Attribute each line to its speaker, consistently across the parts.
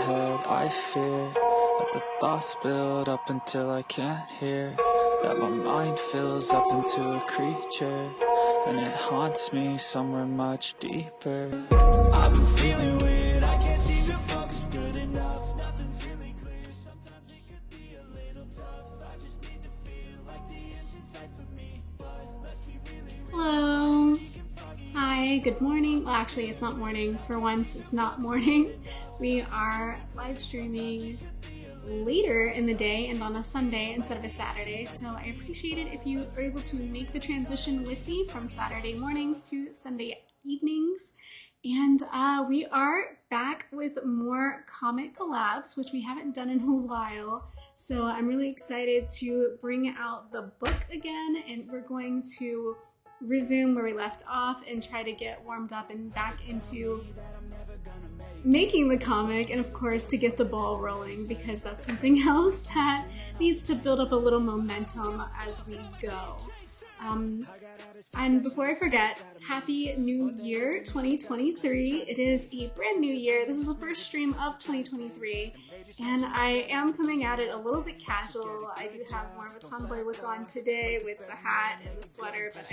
Speaker 1: head, I fear that the thoughts build up until I can't hear, that my mind fills up into a creature, and it haunts me somewhere much deeper. I've been feeling weird, I can't seem to focus good enough. Nothing's really clear, sometimes it could be a little tough. I just need to feel like the end's in sight for me, but let's be really real.
Speaker 2: Hello. Hi, good morning. Well, actually, it's not morning. For once, it's not morning. We are live streaming later in the day and on a Sunday instead of a Saturday. So I appreciate it if you are able to make the transition with me from Saturday mornings to Sunday evenings. And we are back with more comic collabs, which we haven't done in a while. So I'm really excited to bring out the book again, and we're going to resume where we left off and try to get warmed up and back into making the comic, and of course to get the ball rolling, because that's something else that needs to build up a little momentum as we go. And before I forget, Happy New Year 2023. It is a brand new year. This is the first stream of 2023, and I am coming at it a little bit casual. I do have more of a tomboy look on today with the hat and the sweater, but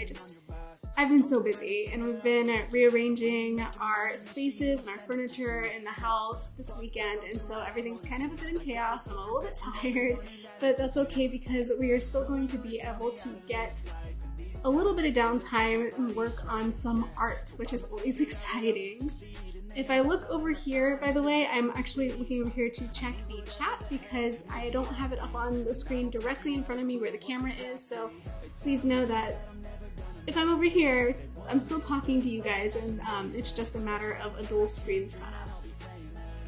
Speaker 2: I've been so busy, and we've been rearranging our spaces and our furniture in the house this weekend, and so everything's kind of a bit in chaos. I'm a little bit tired, but that's okay because we are still going to be able to get a little bit of downtime and work on some art, which is always exciting. If I look over here, by the way, I'm actually looking over here to check the chat because I don't have it up on the screen directly in front of me where the camera is, so please know that if I'm over here, I'm still talking to you guys, and it's just a matter of a dual screen setup.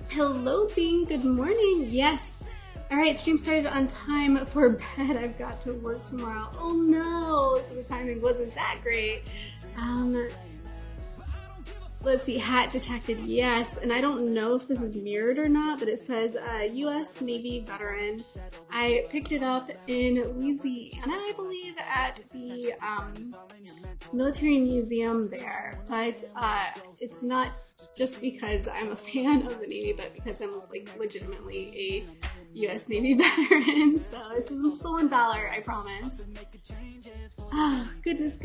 Speaker 2: Hello, Bing, good morning. Yes. All right, stream started on time for bed. I've got to work tomorrow. Oh no, so the timing wasn't that great. Let's see, hat detected, yes. And I don't know if this is mirrored or not, but it says U.S. Navy veteran. I picked it up in Louisiana, I believe, at the military museum there. But it's not just because I'm a fan of the Navy, but because I'm like legitimately a U.S. Navy veteran, so this isn't stolen valor, I promise. Oh, goodness.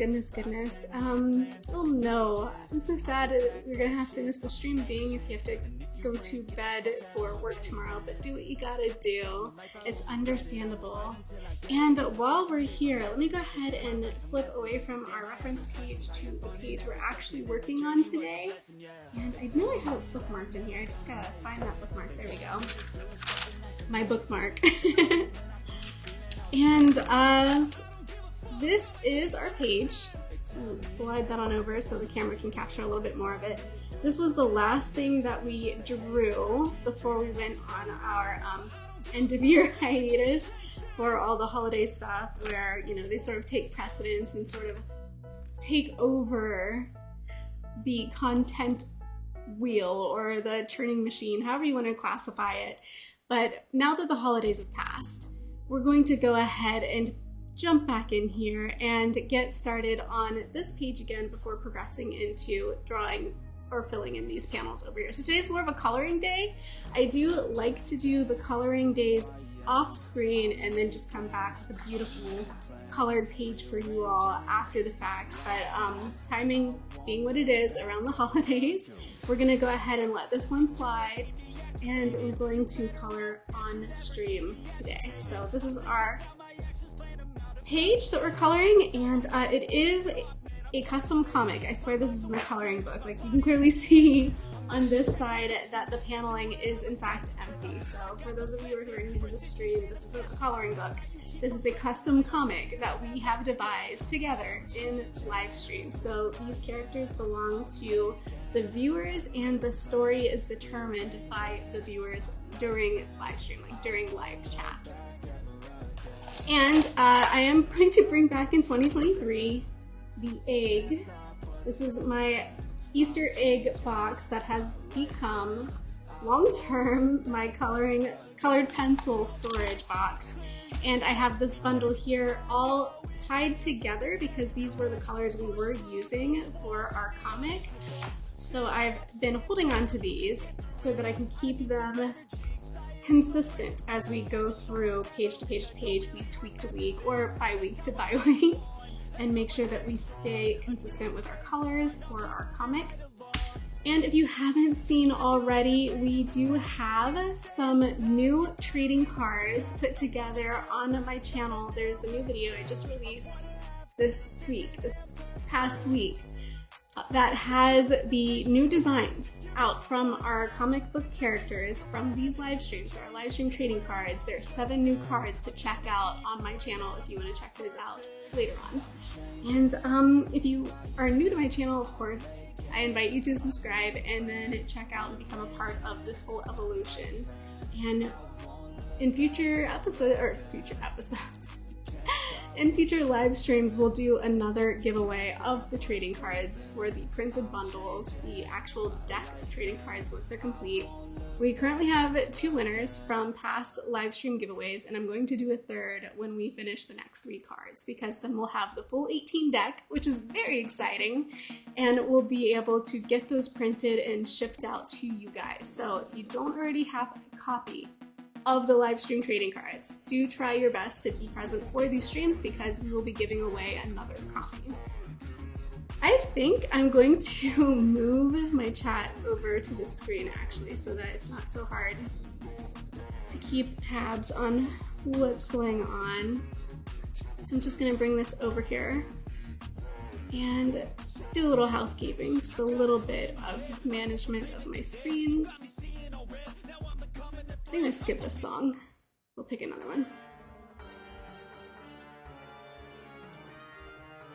Speaker 2: Oh no, I'm so sad that you're gonna have to miss the stream, Being, if you have to go to bed for work tomorrow, but do what you gotta do. It's understandable. And while we're here, let me go ahead and flip away from our reference page to the page we're actually working on today. And I know I have it bookmarked in here, I just gotta find that bookmark. There we go. My bookmark. And this is our page. Slide that on over so the camera can capture a little bit more of it. This was the last thing that we drew before we went on our end of year hiatus for all the holiday stuff, where, you know, they sort of take precedence and sort of take over the content wheel or the churning machine, however you want to classify it. But now that the holidays have passed, we're going to go ahead and jump back in here and get started on this page again before progressing into drawing or filling in these panels over here. So today's more of a coloring day. I do like to do the coloring days off screen and then just come back with a beautiful colored page for you all after the fact, but timing being what it is around the holidays, we're gonna go ahead and let this one slide, and we're going to color on stream today. So this is our page that we're coloring, and it is a custom comic. I swear this is in the coloring book. Like, you can clearly see on this side that the paneling is in fact empty. So for those of you who are new to the stream, this isn't a coloring book. This is a custom comic that we have devised together in live stream. So these characters belong to the viewers, and the story is determined by the viewers during live stream, like during live chat. And I am going to bring back in 2023 the egg. This is my Easter egg box that has become long-term my colored pencil storage box. And I have this bundle here all tied together because these were the colors we were using for our comic. So I've been holding on to these so that I can keep them consistent as we go through page to page to page, week to week to week, or bi-week to bi-week, and make sure that we stay consistent with our colors for our comic. And if you haven't seen already, we do have some new trading cards put together on my channel. There's a new video I just released this past week, that has the new designs out from our comic book characters from these live streams, our live stream trading cards. There are 7 new cards to check out on my channel if you want to check those out later on. And if you are new to my channel, of course, I invite you to subscribe and then check out and become a part of this whole evolution. And in future episodes, in future live streams, we'll do another giveaway of the trading cards for the printed bundles, the actual deck of trading cards once they're complete. We currently have 2 winners from past live stream giveaways, and I'm going to do a third when we finish the next 3 cards, because then we'll have the full 18 deck, which is very exciting, and we'll be able to get those printed and shipped out to you guys. So if you don't already have a copy of the live stream trading cards, do try your best to be present for these streams, because we will be giving away another copy. I think I'm going to move my chat over to the screen actually, so that it's not so hard to keep tabs on what's going on. So I'm just gonna bring this over here and do a little housekeeping, just a little bit of management of my screen. I think I'm gonna skip this song. We'll pick another one.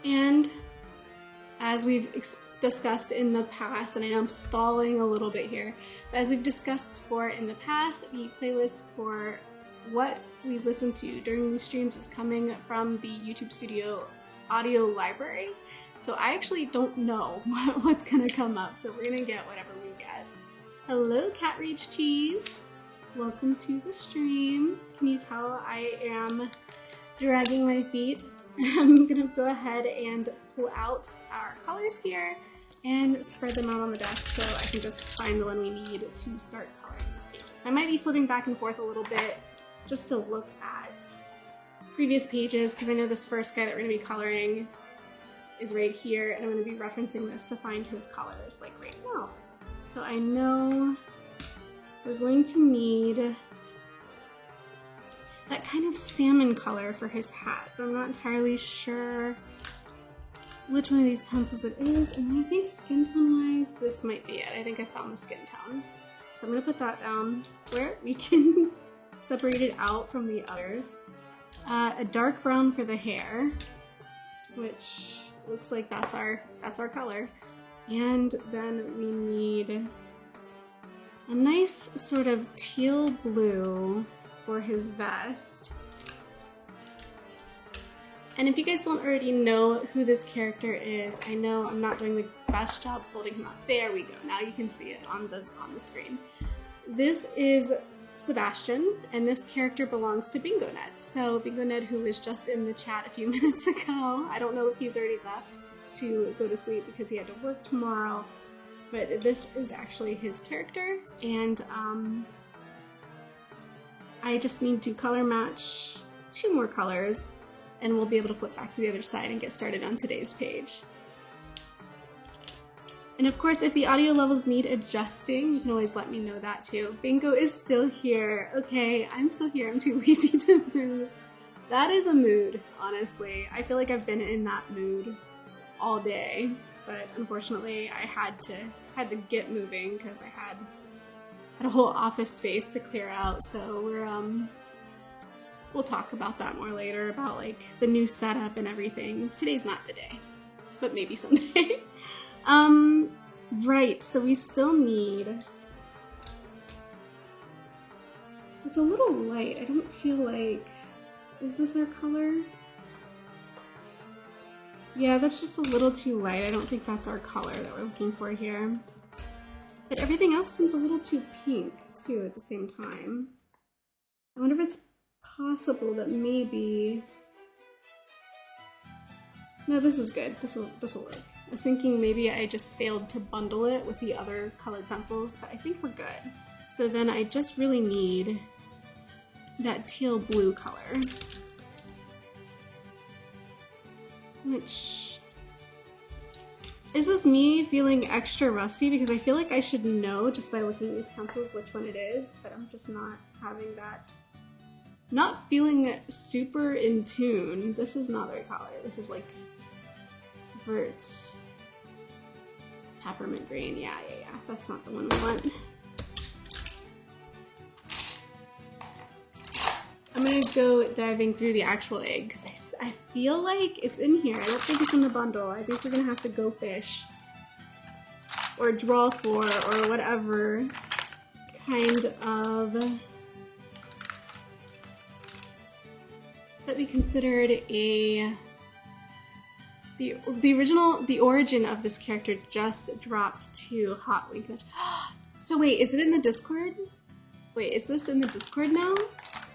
Speaker 2: And as we've discussed in the past, and I know I'm stalling a little bit here, but as we've discussed before in the past, the playlist for what we listen to during these streams is coming from the YouTube Studio audio library. So I actually don't know what's gonna come up, so we're gonna get whatever we get. Hello, Cat Reach Cheese. Welcome to the stream. Can you tell I am dragging my feet? I'm gonna go ahead and pull out our colors here and spread them out on the desk so I can just find the one we need to start coloring these pages. I might be flipping back and forth a little bit just to look at previous pages, because I know this first guy that we're gonna be coloring is right here, and I'm gonna be referencing this to find his colors, like right now. So I know we're going to need that kind of salmon color for his hat, but I'm not entirely sure which one of these pencils it is, and I think skin tone wise, this might be it. I think I found the skin tone. So I'm gonna put that down where we can separate it out from the others. A dark brown for the hair, which looks like that's our color. And then we need a nice sort of teal blue for his vest. And if you guys don't already know who this character is, I know I'm not doing the best job folding him up. There we go. Now you can see it on the screen. This is Sebastian, and this character belongs to Bingo Ned. So Bingo Ned, who was just in the chat a few minutes ago, I don't know if he's already left to go to sleep because he had to work tomorrow, but this is actually his character, and I just need to color match 2 more colors, and we'll be able to flip back to the other side and get started on today's page. And of course, if the audio levels need adjusting, you can always let me know that too. Bingo is still here. Okay, I'm still here. I'm too lazy to move. That is a mood, honestly. I feel like I've been in that mood all day, but unfortunately I had to get moving because I had a whole office space to clear out. So we'll talk about that more later, about like the new setup and everything. Today's not the day, but maybe someday. Right, so we still need, it's a little light. I don't feel like, is this our color? Yeah, that's just a little too light. I don't think that's our color that we're looking for here. But everything else seems a little too pink too at the same time. I wonder if it's possible that maybe, no, this is good. This will work. I was thinking maybe I just failed to bundle it with the other colored pencils, but I think we're good. So then I just really need that teal blue color, which, is this me feeling extra rusty? Because I feel like I should know just by looking at these pencils which one it is, but I'm just not having that, not feeling super in tune. This is not the right color. This is like Vert Peppermint Green. Yeah. That's not the one we want. I'm gonna go diving through the actual egg because I feel like it's in here. I don't think it's in the bundle. I think we're gonna have to go fish or draw for or whatever kind of that we considered the origin of this character just dropped to Hot Wink Match. So wait, is it in the Discord? Wait, is this in the Discord now?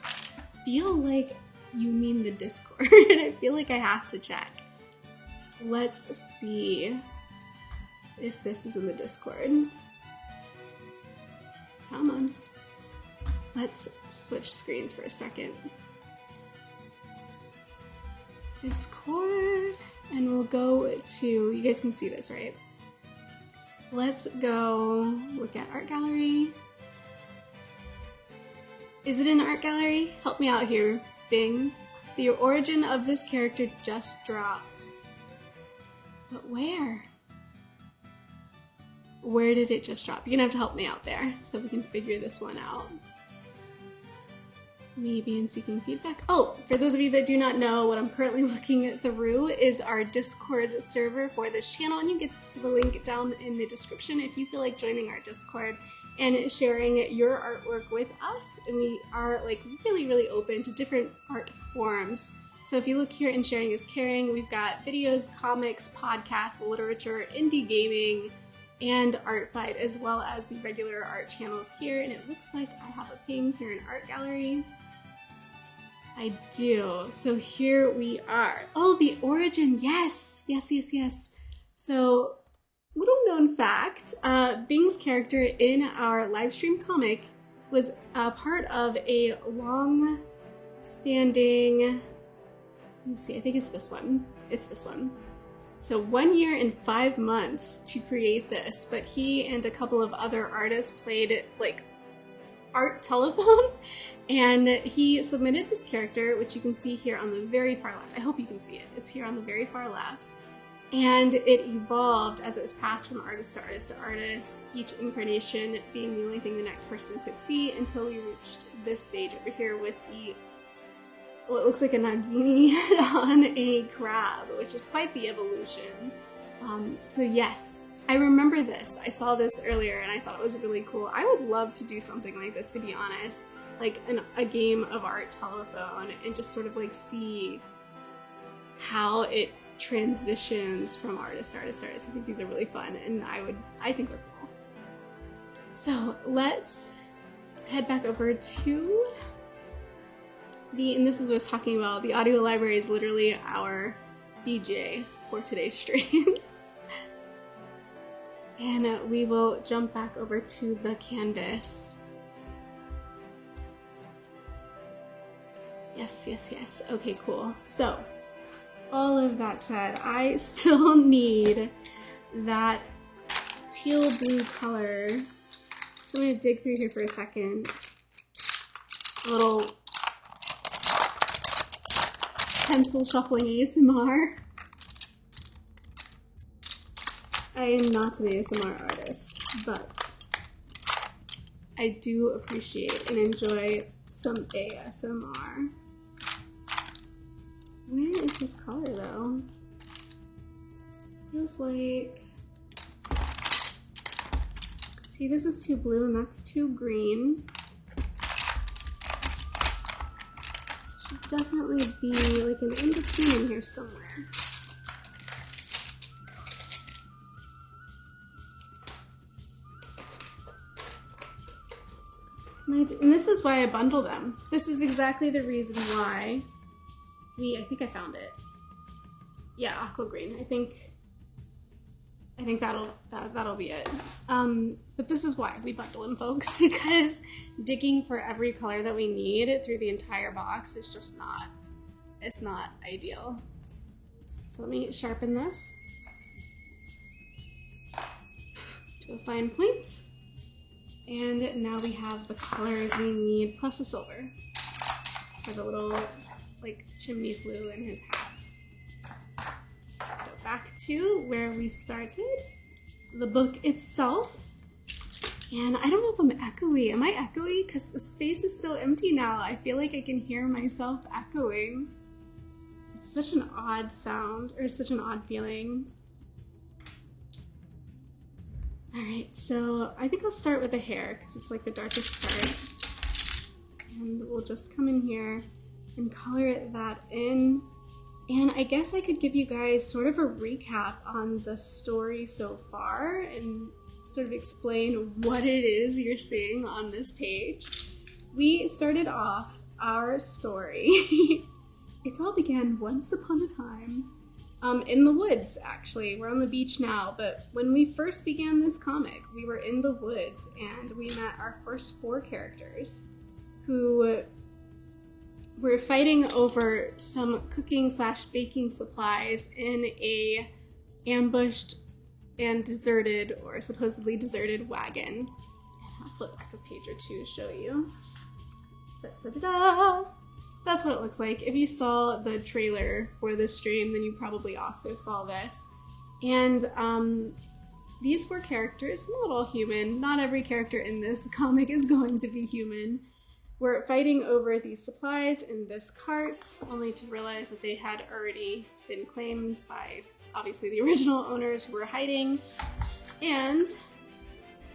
Speaker 2: I feel like you mean the Discord. I feel like I have to check. Let's see if this is in the Discord. Come on. Let's switch screens for a second. Discord, and we'll go to, you guys can see this, right? Let's go look at art gallery. Is it in art gallery? Help me out here, Bing. The origin of this character just dropped. But where? Where did it just drop? You're gonna have to help me out there so we can figure this one out. Maybe in seeking feedback. Oh, for those of you that do not know, what I'm currently looking through is our Discord server for this channel, and you get to the link down in the description if you feel like joining our Discord and sharing your artwork with us. And we are like really open to different art forms. So if you look here in Sharing is Caring, we've got videos, comics, podcasts, literature, indie gaming, and art fight, as well as the regular art channels here. And it looks like I have a ping here in art gallery. I do. So here we are. Oh, the origin. Yes. So, little known fact, Bing's character in our live stream comic was a part of a long-standing, let me see, I think it's this one. It's this one. So 1 year and 5 months to create this, but he and a couple of other artists played like art telephone, and he submitted this character, which you can see here on the very far left. I hope you can see it. It's here on the very far left. And it evolved as it was passed from artist to artist to artist, each incarnation being the only thing the next person could see, until we reached this stage over here with the, well, it looks like a Nagini on a crab, which is quite the evolution. So yes, I remember this. I saw this earlier and I thought it was really cool. I would love to do something like this, to be honest, like a game of art telephone, and just sort of like see how it transitions from artist to artist to artist. I think these are really fun, and I think they're cool. So let's head back over to and this is what I was talking about. The audio library is literally our DJ for today's stream. And we will jump back over to the canvas. Yes. Okay, cool. So, all of that said, I still need that teal blue color. So I'm gonna dig through here for a second. A little pencil shuffling ASMR. I am not an ASMR artist, but I do appreciate and enjoy some ASMR. Where is this color though? Feels like, see, this is too blue and that's too green. Should definitely be like an in-between in here somewhere. And this is why I bundle them. This is exactly the reason why I think I found it. Yeah, aqua green. I think I think that'll be it. But this is why we bundle them, folks, because digging for every color that we need through the entire box is just not, it's not ideal. So let me sharpen this to a fine point. And now we have the colors we need, plus a silver for the little like chimney flue in his hat. So back to where we started, the book itself. And I don't know if I'm echoey. Am I echoey? Because the space is so empty now. I feel like I can hear myself echoing. It's such an odd sound, or such an odd feeling. All right, so I think I'll start with the hair because it's like the darkest part. And we'll just come in here and color that in. And I guess I could give you guys sort of a recap on the story so far and sort of explain what it is you're seeing on this page. We started off our story. It all began once upon a time in the woods, actually. We're on the beach now, but when we first began this comic, we were in the woods and we met our first 4 characters who were fighting over some cooking / baking supplies in a ambushed and deserted, or supposedly deserted, wagon. I'll flip back a page or two to show you. Da-da-da-da. That's what it looks like. If you saw the trailer for this stream, then you probably also saw this. And these 4 characters, not all human, not every character in this comic is going to be human, were fighting over these supplies in this cart, only to realize that they had already been claimed by, obviously, the original owners who were hiding. And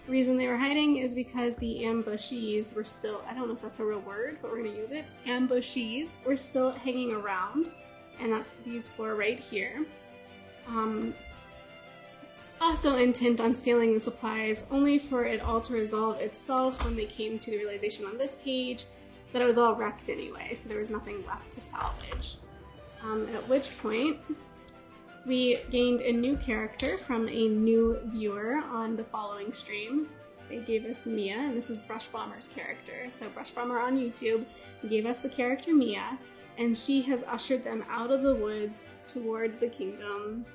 Speaker 2: the reason they were hiding is because the ambushees were still, I don't know if that's a real word, but we're gonna use it. Ambushees were still hanging around, and that's these 4 right here. Also intent on stealing the supplies, only for it all to resolve itself when they came to the realization on this page that it was all wrecked anyway, so there was nothing left to salvage. At which point, we gained a new character from a new viewer on the following stream. They gave us Mia, and this is Brush Bomber's character. So Brush Bomber on YouTube gave us the character Mia, and she has ushered them out of the woods toward the kingdom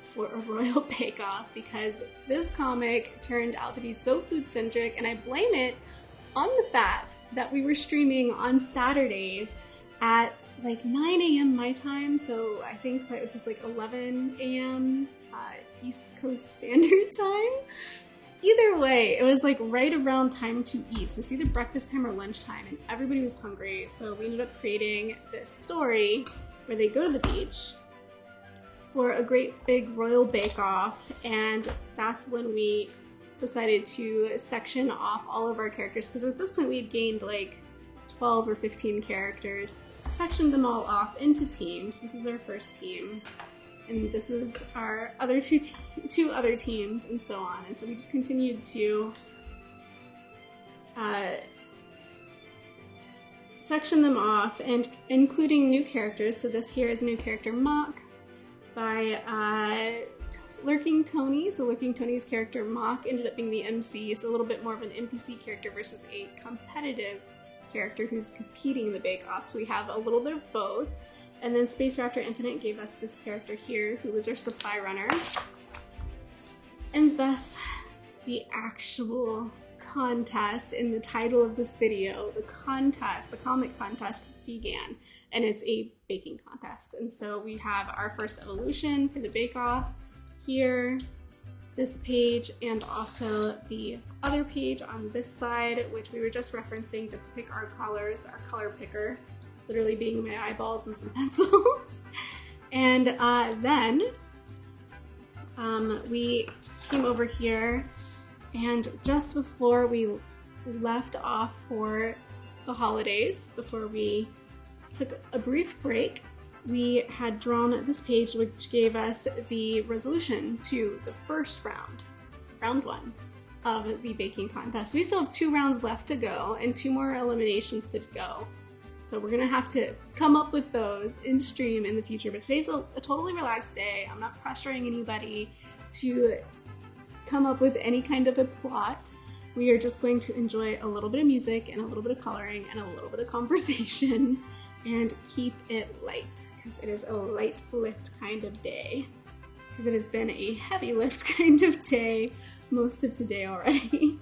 Speaker 2: for a royal bake-off, because this comic turned out to be so food-centric, and I blame it on the fact that we were streaming on Saturdays at like 9 a.m. my time, so I think that it was like 11 a.m. East Coast Standard Time. Either way, it was like right around time to eat, so it's either breakfast time or lunchtime, and everybody was hungry, so we ended up creating this story where they go to the beach for a great big royal bake-off, and that's when we decided to section off all of our characters, because at this point we had gained like 12 or 15 characters, sectioned them all off into teams. This is our first team, and this is our other two other teams, and so on. And so we just continued to section them off, and including new characters. So this here is a new character, Mock, by Lurking Tony. So Lurking Tony's character Mock ended up being the MC, so a little bit more of an NPC character versus a competitive character who's competing in the bake-off. So we have a little bit of both. And then Space Raptor Infinite gave us this character here, who was our supply runner. And thus, the actual contest in the title of this video, the comic contest began. And it's a baking contest. And so we have our first evolution for the bake-off here, this page, and also the other page on this side, which we were just referencing to pick our colors, our color picker, literally being my eyeballs and some pencils. And then we came over here, and just before we left off for the holidays, before we took a brief break, we had drawn this page, which gave us the resolution to the first round 1 of the baking contest. We still have 2 rounds left to go and 2 more eliminations to go. So we're gonna have to come up with those in stream in the future. But today's a totally relaxed day. I'm not pressuring anybody. to come up with any kind of a plot. We are just going to enjoy a little bit of music and a little bit of coloring and a little bit of conversation and keep it light, because it is a light lift kind of day. Because it has been a heavy lift kind of day most of today already.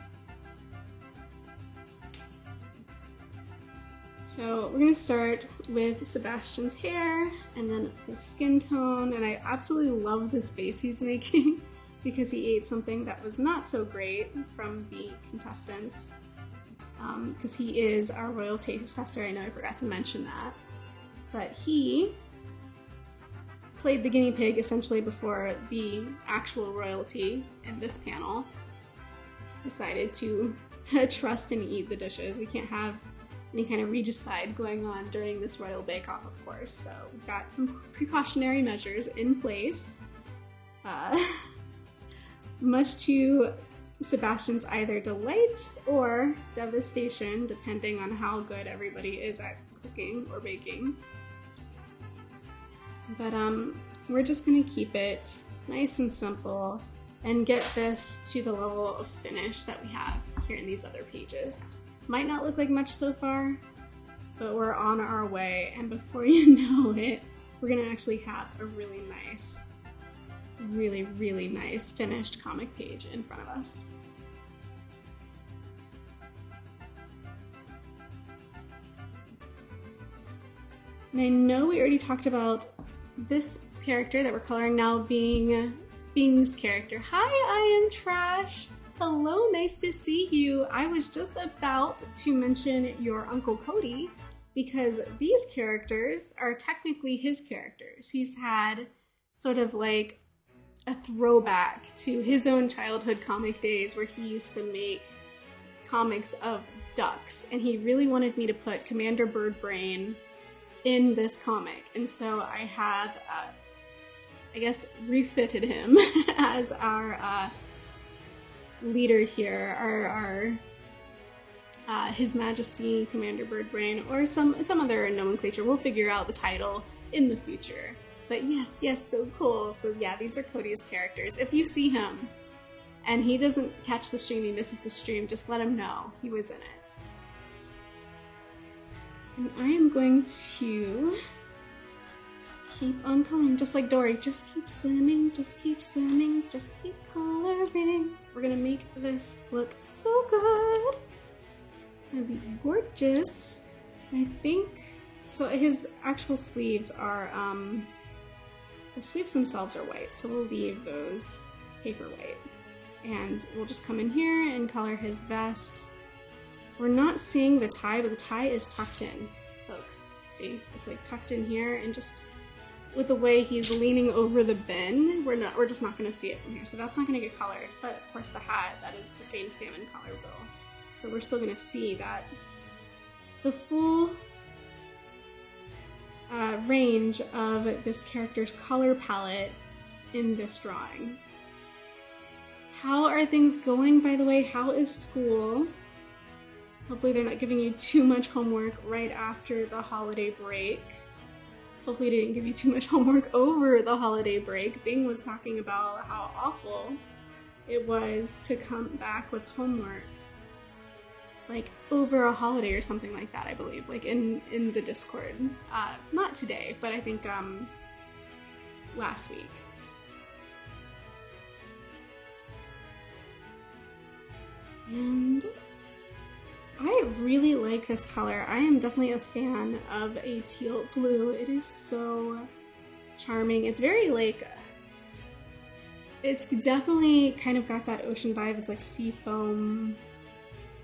Speaker 2: So we're gonna start with Sebastian's hair and then his skin tone, and I absolutely love this face he's making because he ate something that was not so great from the contestants, because he is our royal taste tester. I know I forgot to mention that, but he played the guinea pig essentially before the actual royalty in this panel decided to trust and eat the dishes. We can't have any kind of regicide going on during this royal bake-off, of course, so we've got some precautionary measures in place. Much to Sebastian's either delight or devastation, depending on how good everybody is at cooking or baking. But we're just gonna keep it nice and simple and get this to the level of finish that we have here in these other pages. Might not look like much so far, but we're on our way, and before you know it, we're gonna actually have a really nice, really nice finished comic page in front of us. And I know we already talked about this character that we're coloring now being Bing's character. Hi, I am Trash. Hello, nice to see you. I was just about to mention your Uncle Cody because these characters are technically his characters. He's had sort of like a throwback to his own childhood comic days where he used to make comics of ducks, and he really wanted me to put Commander Birdbrain in this comic, and so I have, I guess, refitted him as our leader here, our His Majesty Commander Birdbrain, or some other nomenclature. We'll figure out the title in the future. But yes, so cool. So yeah, these are Cody's characters. If you see him and he doesn't catch the stream, he misses the stream, just let him know he was in it. And I am going to keep on coloring, just like Dory. Just keep swimming, just keep swimming, just keep coloring. We're gonna make this look so good. It's gonna be gorgeous. I think, so his actual sleeves are, the sleeves themselves are white, so we'll leave those paper white. And we'll just come in here and color his vest. We're not seeing the tie, but the tie is tucked in, folks. See, it's like tucked in here, and just with the way he's leaning over the bin, we're just not gonna see it from here. So that's not gonna get colored. But of course the hat, that is the same salmon color will. So we're still gonna see that the full range of this character's color palette in this drawing. How are things going, by the way? How is school? Hopefully they're not giving you too much homework right after the holiday break. Hopefully they didn't give you too much homework over the holiday break. Bing was talking about how awful it was to come back with homework like over a holiday or something like that, I believe, like in the Discord. Not today, but I think last week. And I really like this color. I am definitely a fan of a teal blue. It is so charming. It's very like, it's definitely kind of got that ocean vibe. It's like sea foam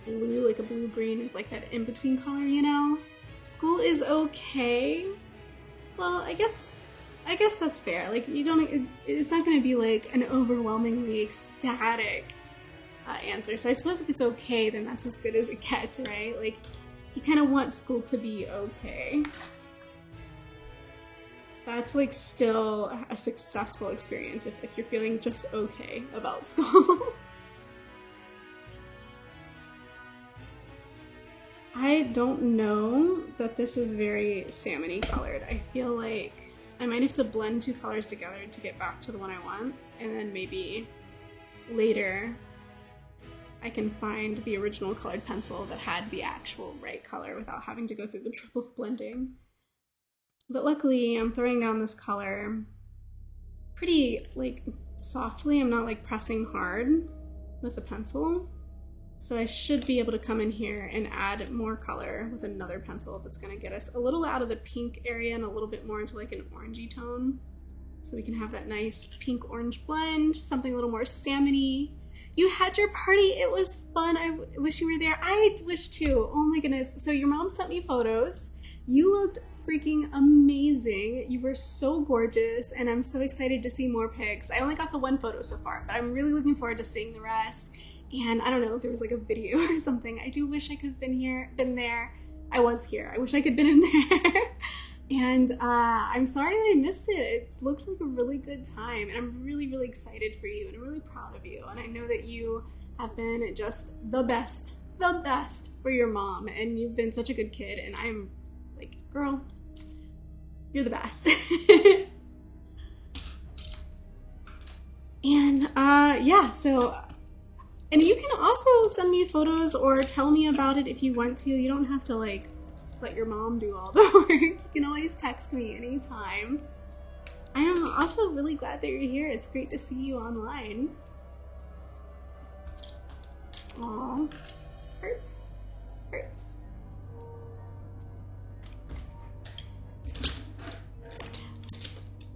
Speaker 2: blue, like a blue-green is like that in-between color, you know? School is okay. Well, I guess that's fair. Like, it's not gonna be like an overwhelmingly ecstatic answer. So I suppose if it's okay, then that's as good as it gets, right? Like, you kind of want school to be okay. That's like still a successful experience if you're feeling just okay about school. I don't know that this is very salmon-y colored. I feel like I might have to blend two colors together to get back to the one I want. and then maybe later I can find the original colored pencil that had the actual right color without having to go through the trouble of blending. But luckily, I'm throwing down this color pretty, like, softly. I'm not, like, pressing hard with the pencil. So I should be able to come in here and add more color with another pencil that's going to get us a little out of the pink area and a little bit more into, like, an orangey tone. So we can have that nice pink-orange blend, something a little more salmon-y. You had your party. It was fun. I wish you were there. I wish too. Oh my goodness. So your mom sent me photos. You looked freaking amazing. You were so gorgeous, and I'm so excited to see more pics. I only got the one photo so far, but I'm really looking forward to seeing the rest. And I don't know if there was like a video or something. I do wish I could have been there. I was here. I wish I could have been in there. And I'm sorry that I missed it. It looked like a really good time, and I'm really, really excited for you, and I'm really proud of you. And I know that you have been just the best for your mom, and you've been such a good kid, and I'm like, girl, you're the best. And yeah, so, and you can also send me photos or tell me about it if you want to. You don't have to like let your mom do all the work. You can always text me anytime. I am also really glad that you're here. It's great to see you online. Aw, hurts.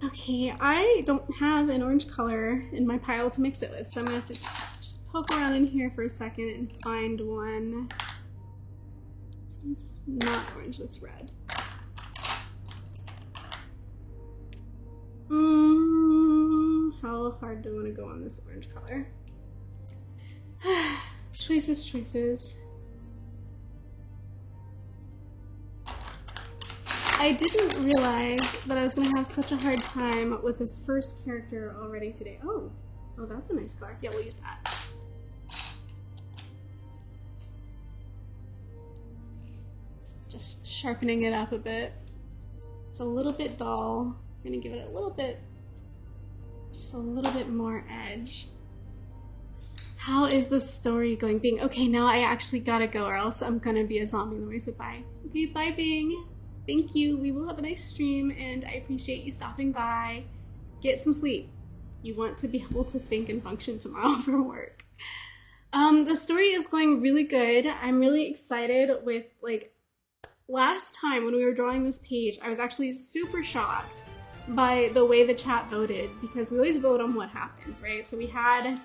Speaker 2: Okay, I don't have an orange color in my pile to mix it with, so I'm gonna have to just poke around in here for a second and find one. This one's not orange, that's red. How hard do I want to go on this orange color? Choices. I didn't realize that I was going to have such a hard time with this first character already today. Oh, that's a nice color. Yeah, we'll use that. Just sharpening it up a bit. It's a little bit dull. I'm going to give it just a little bit more edge. How is the story going, Bing? Okay, now I actually gotta go or else I'm gonna be a zombie in the way, so bye. Okay, bye, Bing. Thank you. We will have a nice stream, and I appreciate you stopping by. Get some sleep. You want to be able to think and function tomorrow for work. The story is going really good. I'm really excited with, like, last time when we were drawing this page, I was actually super shocked by the way the chat voted, because we always vote on what happens, right? So we had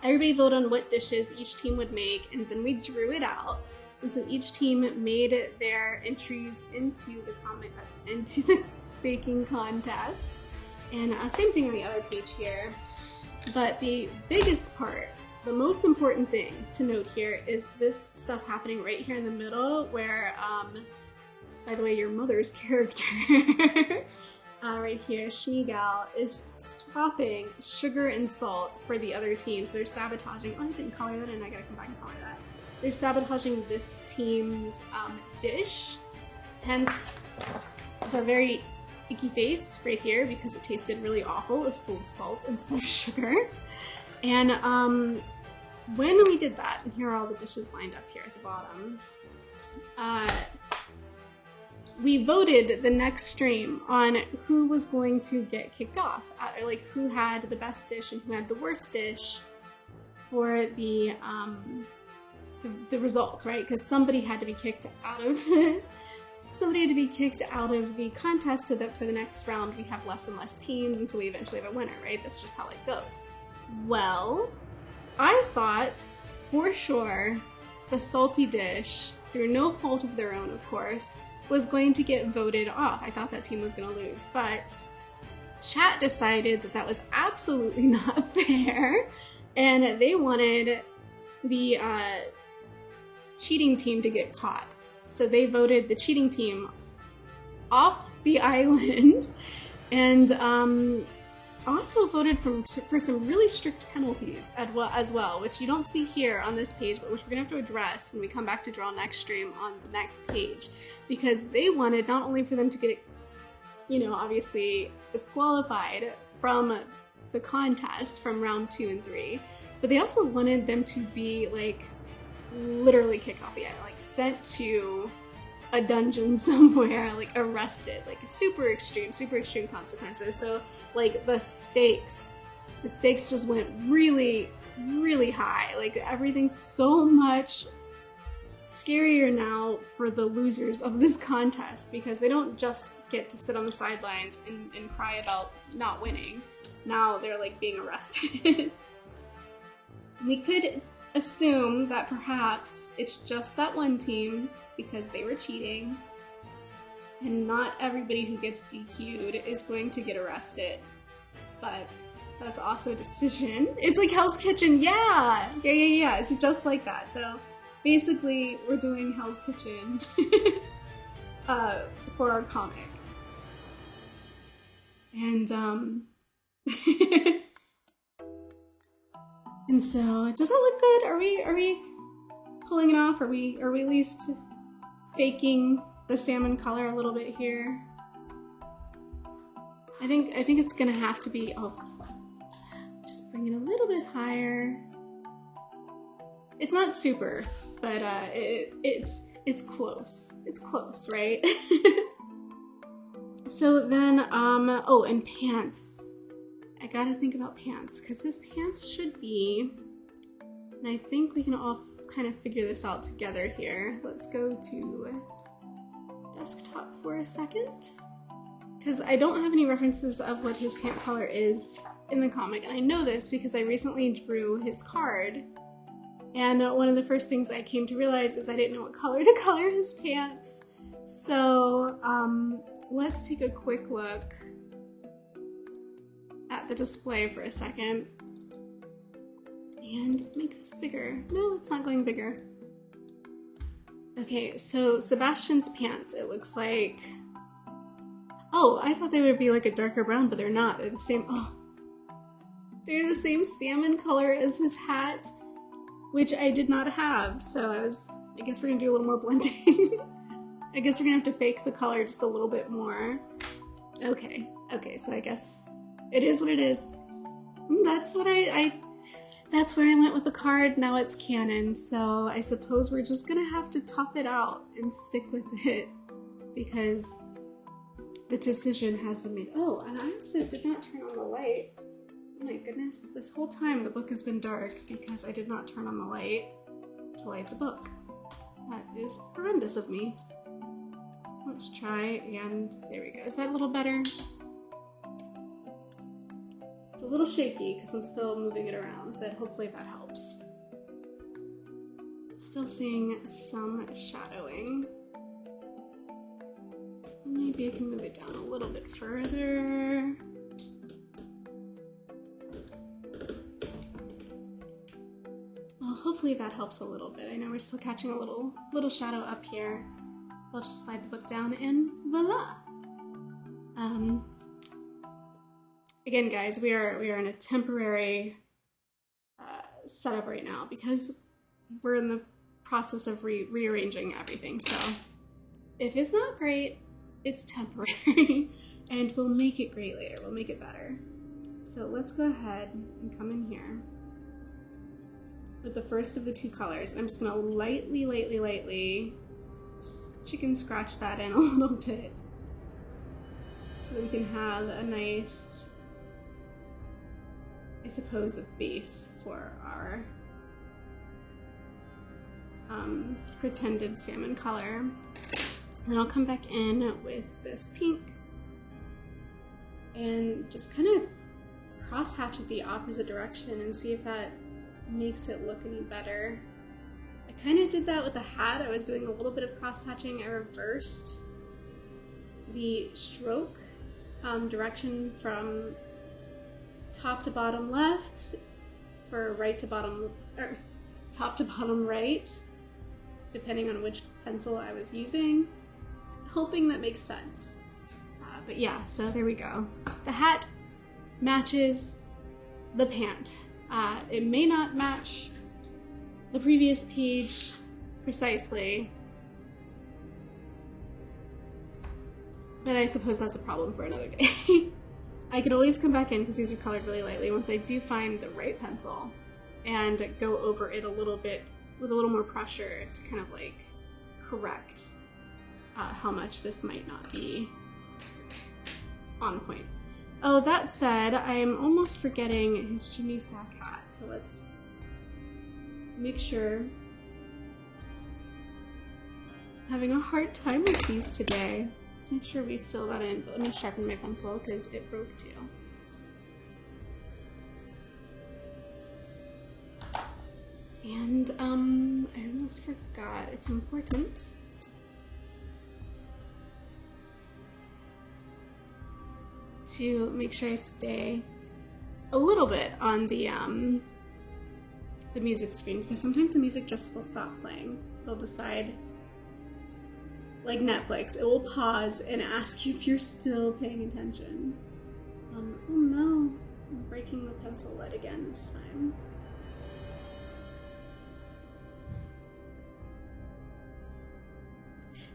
Speaker 2: everybody vote on what dishes each team would make, and then we drew it out. And so each team made their entries into the baking contest. And same thing on the other page here. But the biggest part, the most important thing to note here is this stuff happening right here in the middle, where, by the way, your mother's character, right here, Shmigal, is swapping sugar and salt for the other team. So they're sabotaging. Oh, I didn't color that, and I gotta come back and color that. They're sabotaging this team's dish, hence the very icky face right here, because it tasted really awful. It was full of salt instead of sugar. And when we did that, and here are all the dishes lined up here at the bottom, we voted the next stream on who was going to get kicked off, or like who had the best dish and who had the worst dish for the results, right? Because somebody had to be kicked out of the contest, so that for the next round we have less and less teams until we eventually have a winner, right? That's just how life goes. Well, I thought for sure the salty dish, through no fault of their own, of course, was going to get voted off. I thought that team was going to lose, but chat decided that that was absolutely not fair, and they wanted the cheating team to get caught. So they voted the cheating team off the island, and also voted for some really strict penalties as well, which you don't see here on this page, but which we're gonna have to address when we come back to draw next stream on the next page, because they wanted not only for them to get, you know, obviously disqualified from the contest from round 2 and 3, but they also wanted them to be like literally kicked off the island, like sent to a dungeon somewhere, like arrested, like super extreme consequences. So like the stakes just went really, really high. Like everything's so much scarier now for the losers of this contest, because they don't just get to sit on the sidelines and cry about not winning. Now they're like being arrested. We could assume that perhaps it's just that one team because they were cheating, and not everybody who gets DQ'd is going to get arrested. But that's also a decision. It's like Hell's Kitchen, yeah! It's just like that. So basically, we're doing Hell's Kitchen for our comic. And, and so, does that look good? Are we pulling it off? Are we at least faking the salmon color a little bit here? I think it's gonna have to be, oh, just bring it a little bit higher. It's not super, but it's close. It's close, right? So then, oh, and pants. I gotta think about pants, because his pants should be, and I think we can all kind of figure this out together here. Let's go to desktop for a second, because I don't have any references of what his pant color is in the comic, and I know this because I recently drew his card, and one of the first things I came to realize is I didn't know what color to color his pants. So let's take a quick look at the display for a second and make this bigger. No, it's not going bigger. Okay, so Sebastian's pants, it looks like, oh, I thought they would be like a darker brown, but they're not. They're the same, oh, they're the same salmon color as his hat, which I did not have. So I guess we're gonna do a little more blending. I guess we're gonna have to fake the color just a little bit more. Okay, so I guess it is what it is. That's what that's where I went with the card. Now it's canon, so I suppose we're just gonna have to tough it out and stick with it, because the decision has been made. Oh, and I also did not turn on the light. Oh my goodness, this whole time the book has been dark because I did not turn on the light to light the book. That is horrendous of me. Let's try, and there we go. Is that a little better? It's a little shaky because I'm still moving it around, but hopefully that helps. Still seeing some shadowing. Maybe I can move it down a little bit further. Well, hopefully that helps a little bit. I know we're still catching a little shadow up here. We'll just slide the book down and voila! Again, guys, we are in a temporary setup right now because we're in the process of rearranging everything. So if it's not great, it's temporary, and we'll make it great later. We'll make it better. So let's go ahead and come in here with the first of the two colors. And I'm just gonna lightly chicken scratch that in a little bit so that we can have a nice, I suppose, a base for our pretended salmon color. Then I'll come back in with this pink and just kind of cross hatch it the opposite direction and see if that makes it look any better. I kind of did that with the hat. I was doing a little bit of cross hatching. I reversed the stroke direction from top to bottom left for right to bottom, or top to bottom right, depending on which pencil I was using, hoping that makes sense. But yeah, so there we go. The hat matches the pant. It may not match the previous page precisely, but I suppose that's a problem for another day. I could always come back in because these are colored really lightly once I do find the right pencil and go over it a little bit with a little more pressure to kind of like correct how much this might not be on point. Oh, that said, I'm almost forgetting his chimney stack hat, so let's make sure. Having a hard time with these today. Let's make sure we fill that in, but let me sharpen my pencil because it broke too. And I almost forgot, it's important. To make sure I stay a little bit on the music screen, because sometimes the music just will stop playing. It'll decide, like Netflix, it will pause and ask you if you're still paying attention. Oh no, I'm breaking the pencil lead again this time.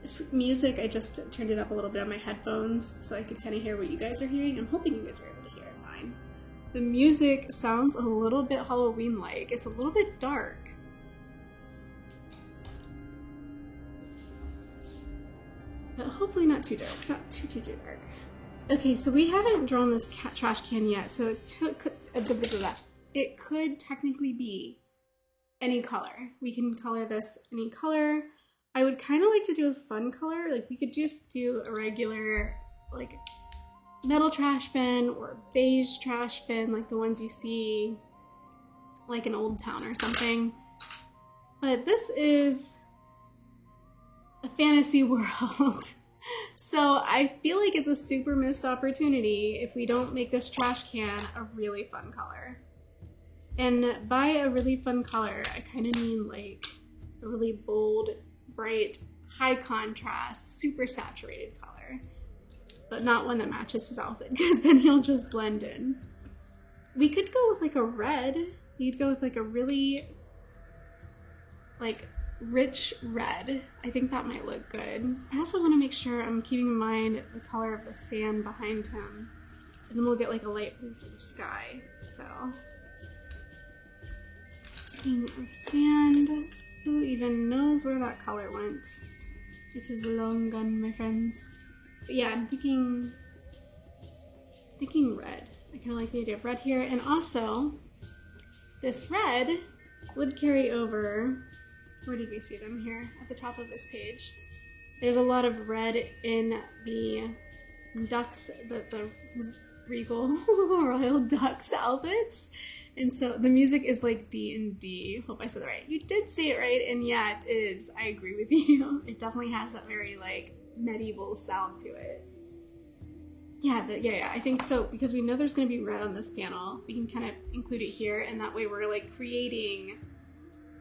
Speaker 2: This music, I just turned it up a little bit on my headphones so I could kind of hear what you guys are hearing. I'm hoping you guys are able to hear it fine. The music sounds a little bit Halloween-like. It's a little bit dark. But hopefully not too dark. Not too dark. Okay, so we haven't drawn this trash can yet, so it could technically be any color. We can color this any color. I would kind of like to do a fun color. Like we could just do a regular like metal trash bin or beige trash bin, like the ones you see like in Old Town or something. But this is a fantasy world. So I feel like it's a super missed opportunity if we don't make this trash can a really fun color. And by a really fun color, I kind of mean like a really bold, bright, high contrast, super saturated color, but not one that matches his outfit because then he'll just blend in. We could go with like a red. You'd go with like a really like rich red. I think that might look good. I also want to make sure I'm keeping in mind the color of the sand behind him, and then we'll get like a light blue for the sky. So, speaking of sand, who even knows where that color went? It is long gone, my friends. But yeah, I'm thinking red. I kind of like the idea of red here. And also, this red would carry over. Where did we see them here? At the top of this page. There's a lot of red in the ducks, the regal royal ducks outfits. And so the music is like D&D. Hope I said that right. You did say it right, and yeah, it is. I agree with you. It definitely has that very like medieval sound to it. Yeah, I think so, because we know there's going to be red on this panel. We can kind of include it here, and that way we're like creating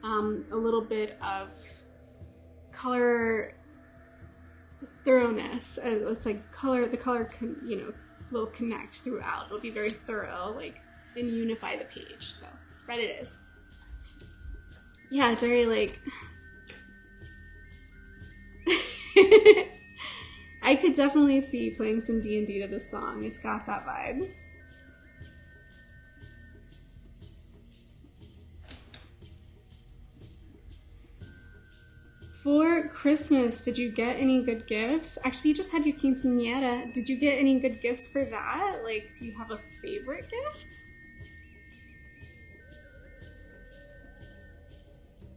Speaker 2: a little bit of color thoroughness. It's like the color can, you know, will connect throughout. It'll be very thorough, like, and unify the page. So red it is. Yeah, it's very like I could definitely see playing some D&D to this song. It's got that vibe. For Christmas, did you get any good gifts? Actually, you just had your quinceañera. Did you get any good gifts for that? Like, do you have a favorite gift?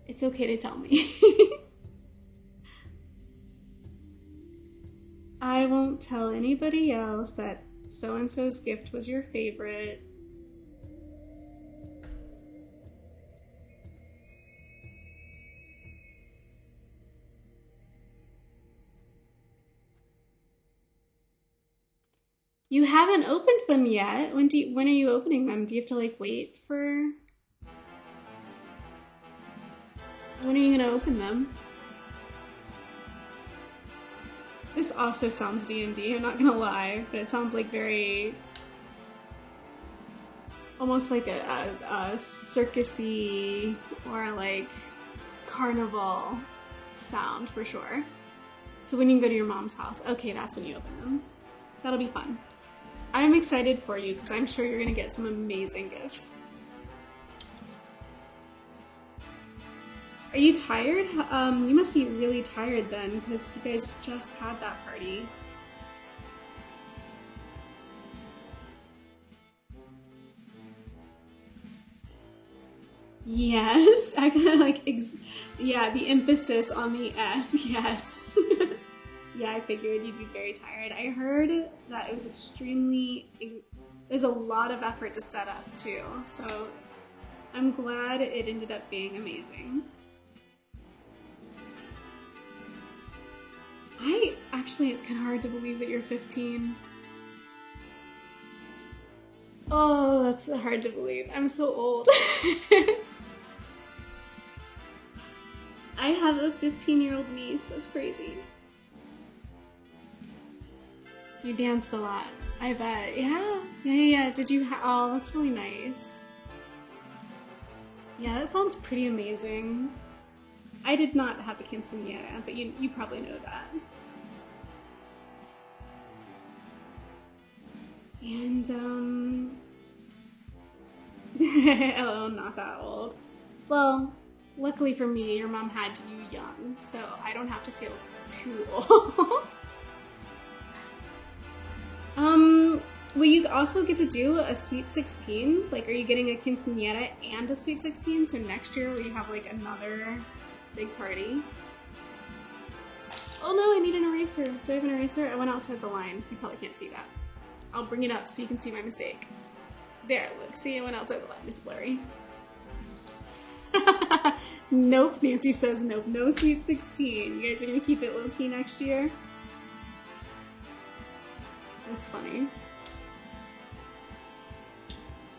Speaker 2: It's okay to tell me. I won't tell anybody else that so-and-so's gift was your favorite. You haven't opened them yet. When are you opening them? Do you have to like wait for? When are you gonna open them? This also sounds D&D, I'm not gonna lie, but it sounds like very, almost like a circusy or like carnival sound for sure. So when you go to your mom's house, okay, that's when you open them. That'll be fun. I'm excited for you because I'm sure you're gonna get some amazing gifts. Are you tired? You must be really tired then because you guys just had that party. Yes, I kind of like, yeah, the emphasis on the S, yes. Yeah, I figured you'd be very tired. I heard that it was there's a lot of effort to set up too, so I'm glad it ended up being amazing. It's kind of hard to believe that you're 15. Oh, that's hard to believe. I'm so old. I have a 15-year-old niece. That's crazy. You danced a lot. I bet. Yeah. Did you oh, that's really nice. Yeah, that sounds pretty amazing. I did not have a quinceañera, but you probably know that. And, oh, not that old. Well, luckily for me, your mom had you young, so I don't have to feel too old. Will you also get to do a Sweet 16? Like, are you getting a quinceañera and a Sweet 16? So next year, will you have, like, another big party? Oh no, I need an eraser. Do I have an eraser? I went outside the line. You probably can't see that. I'll bring it up so you can see my mistake. There, look. See, I went outside the line. It's blurry. Nope, Nancy says nope. No Sweet 16. You guys are gonna keep it low-key next year? That's funny.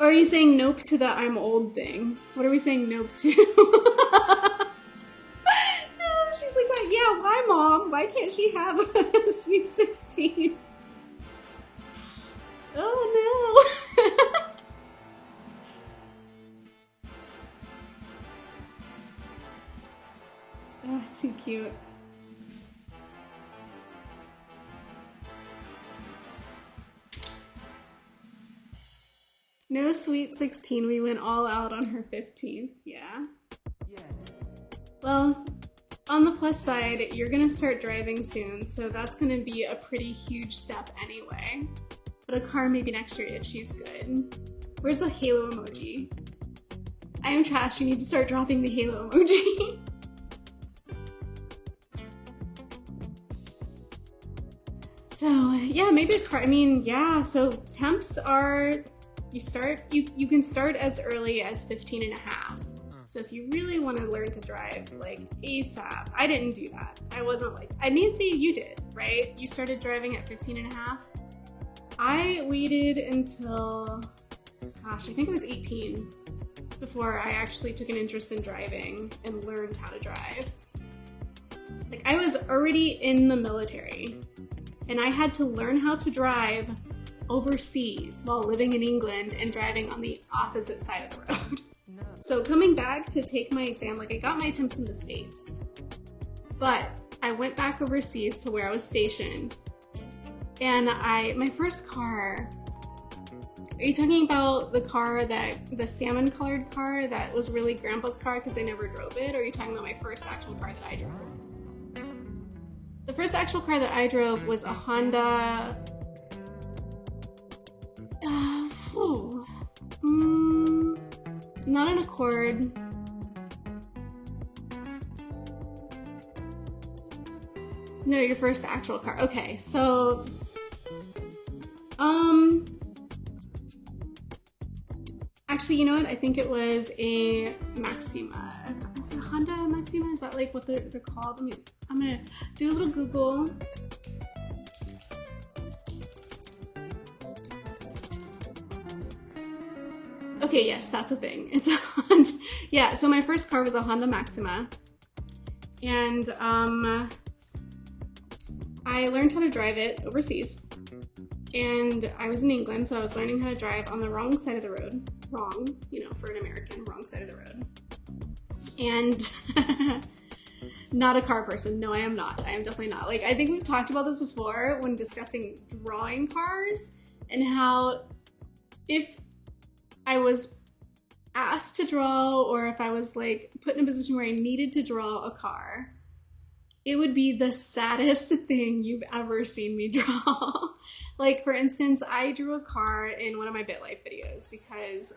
Speaker 2: Or are you saying nope to the I'm old thing? What are we saying nope to? She's like, yeah, why, Mom? Why can't she have a Sweet 16? Oh no! Oh, too cute. No Sweet 16, we went all out on her 15th, yeah. Well, on the plus side, you're gonna start driving soon, so that's gonna be a pretty huge step anyway. But a car maybe next year if she's good. Where's the halo emoji? I am trash, you need to start dropping the halo emoji. So yeah, maybe a car, I mean, yeah, so temps are, you can start as early as 15 and a half. So if you really want to learn to drive like ASAP, I didn't do that. I wasn't like, Nancy, you did, right? You started driving at 15 and a half. I waited until, gosh, I think it was 18 before I actually took an interest in driving and learned how to drive. Like I was already in the military and I had to learn how to drive overseas while living in England and driving on the opposite side of the road. So coming back to take my exam, like I got my attempts in the States, but I went back overseas to where I was stationed. And my first car, are you talking about the car the salmon colored car that was really grandpa's car because they never drove it? Or are you talking about my first actual car that I drove? The first actual car that I drove was a Honda, not an Accord. No, your first actual car. Okay, so actually, you know what? I think it was a Maxima. It's a Honda Maxima? Is that like what they're called? I mean, I'm gonna do a little Google. Okay, yes, that's a thing. It's a Honda. Yeah, so my first car was a Honda Maxima. And I learned how to drive it overseas. And I was in England, so I was learning how to drive on the wrong side of the road. Wrong, you know, for an American, wrong side of the road. And not a car person. No, I am not. I am definitely not. Like, I think we've talked about this before when discussing drawing cars. and how if I was asked to draw, or if I was like put in a position where I needed to draw a car, it would be the saddest thing you've ever seen me draw. Like, for instance, I drew a car in one of my BitLife videos because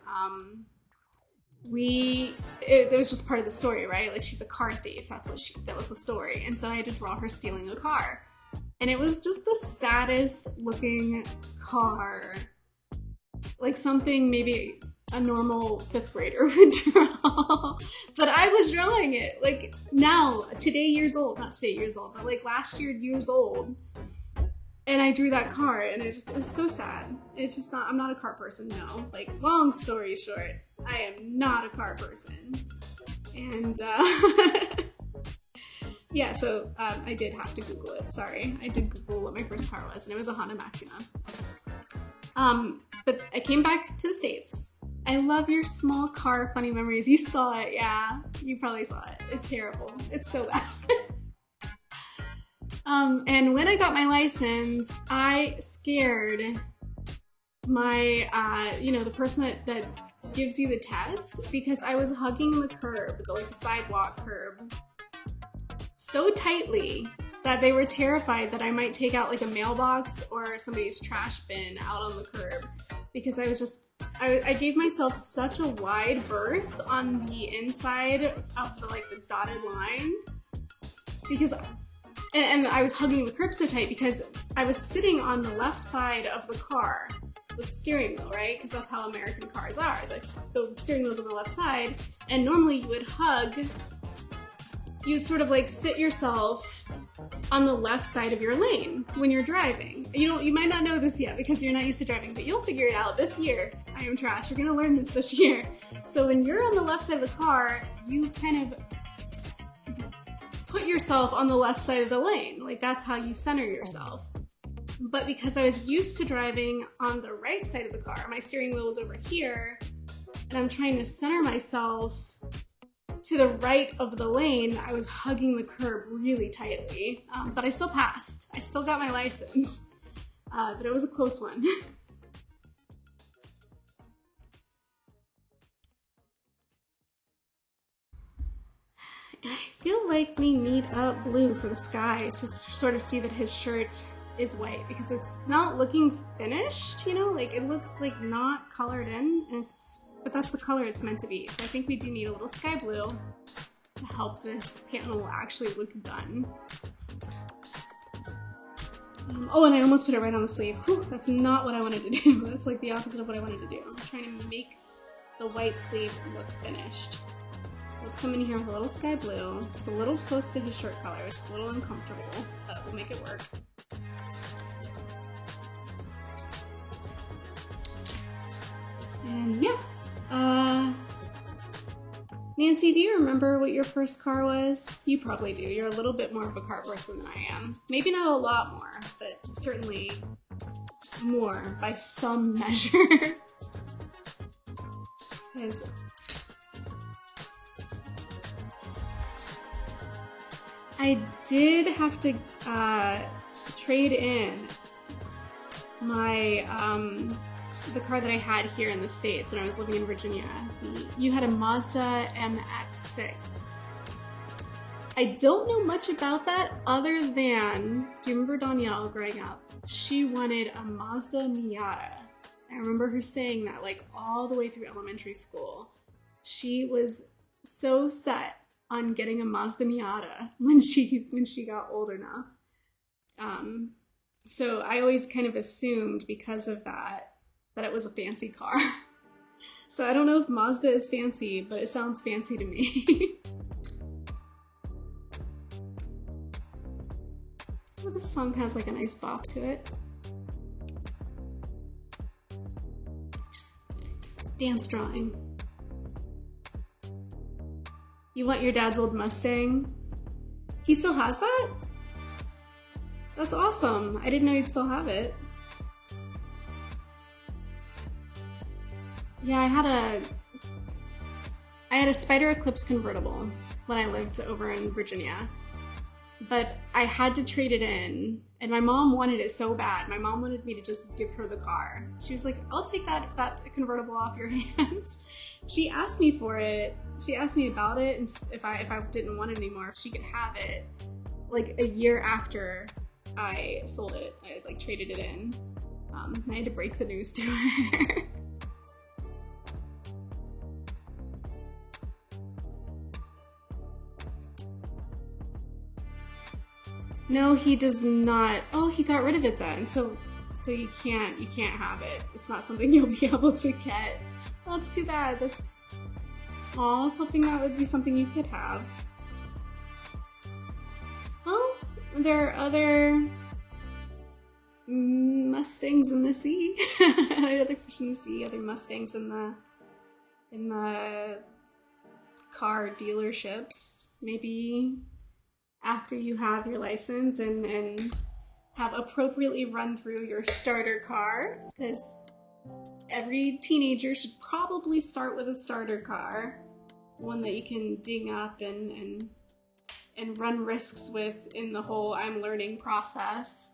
Speaker 2: it was just part of the story, right? Like, she's a car thief. That was the story. And so I had to draw her stealing a car. And it was just the saddest looking car. Like something maybe a normal 5th grader would draw. But I was drawing it. Like, now, not today years old, but like last year years old. And I drew that car, and it was so sad. It's just I'm not a car person, no. Like, long story short, I am not a car person. And, yeah, so I did have to Google it, sorry. I did Google what my first car was, and it was a Honda Maxima. But I came back to the States. I love your small car funny memories. You saw it, yeah. You probably saw it. It's terrible. It's so bad. And when I got my license, I scared my, the person that gives you the test, because I was hugging the curb, the sidewalk curb, so tightly that they were terrified that I might take out like a mailbox or somebody's trash bin out on the curb, because I gave myself such a wide berth on the inside of the dotted line, and I was hugging the curb so tight because I was sitting on the left side of the car with steering wheel, right? Because that's how American cars are. The steering wheel's on the left side, and normally you would sort of like sit yourself on the left side of your lane when you're driving. You might not know this yet because you're not used to driving, but you'll figure it out this year. I am trash. You're gonna learn this year. So when you're on the left side of the car, you kind of put yourself on the left side of the lane. Like, that's how you center yourself. But because I was used to driving on the right side of the car, my steering wheel was over here, and I'm trying to center myself to the right of the lane, I was hugging the curb really tightly. But I still passed. I still got my license. But it was a close one. I feel like we need a blue for the sky to sort of see that his shirt is white, because it's not looking finished, like it looks like not colored in, but that's the color it's meant to be. So I think we do need a little sky blue to help this panel actually look done. Oh, and I almost put it right on the sleeve. Whew, that's not what I wanted to do. That's like the opposite of what I wanted to do. I'm trying to make the white sleeve look finished. So let's come in here with a little sky blue. It's a little close to his shirt color. It's a little uncomfortable, but we'll make it work. And yeah, Nancy, do you remember what your first car was? You probably do. You're a little bit more of a car person than I am. Maybe not a lot more, but certainly more by some measure. Because I did have to trade in my the car that I had here in the States when I was living in Virginia. You had a Mazda MX-6. I don't know much about that other than, do you remember Danielle growing up? She wanted a Mazda Miata. I remember her saying that like all the way through elementary school. She was so set on getting a Mazda Miata when she got old enough. So I always kind of assumed because of that it was a fancy car. So I don't know if Mazda is fancy, but it sounds fancy to me. Well, this song has like a nice bop to it. Just dance drawing. You want your dad's old Mustang? He still has that? That's awesome. I didn't know he'd still have it. Yeah, I had a Spider Eclipse convertible when I lived over in Virginia. but I had to trade it in, and my mom wanted it so bad. My mom wanted me to just give her the car. She was like, I'll take that convertible off your hands. She asked me for it. She asked me about it, and if I didn't want it anymore, if she could have it. Like a year after I sold it, I like traded it in. I had to break the news to her. No, he does not. Oh, he got rid of it then. So you can't have it. It's not something you'll be able to get. Well, that's too bad. That's. Oh, I was hoping that would be something you could have. Well, there are other Mustangs in the sea. Other fish in the sea. Other Mustangs in the car dealerships. Maybe after you have your license and have appropriately run through your starter car, because every teenager should probably start with a starter car, one that you can ding up and run risks with in the whole I'm learning process.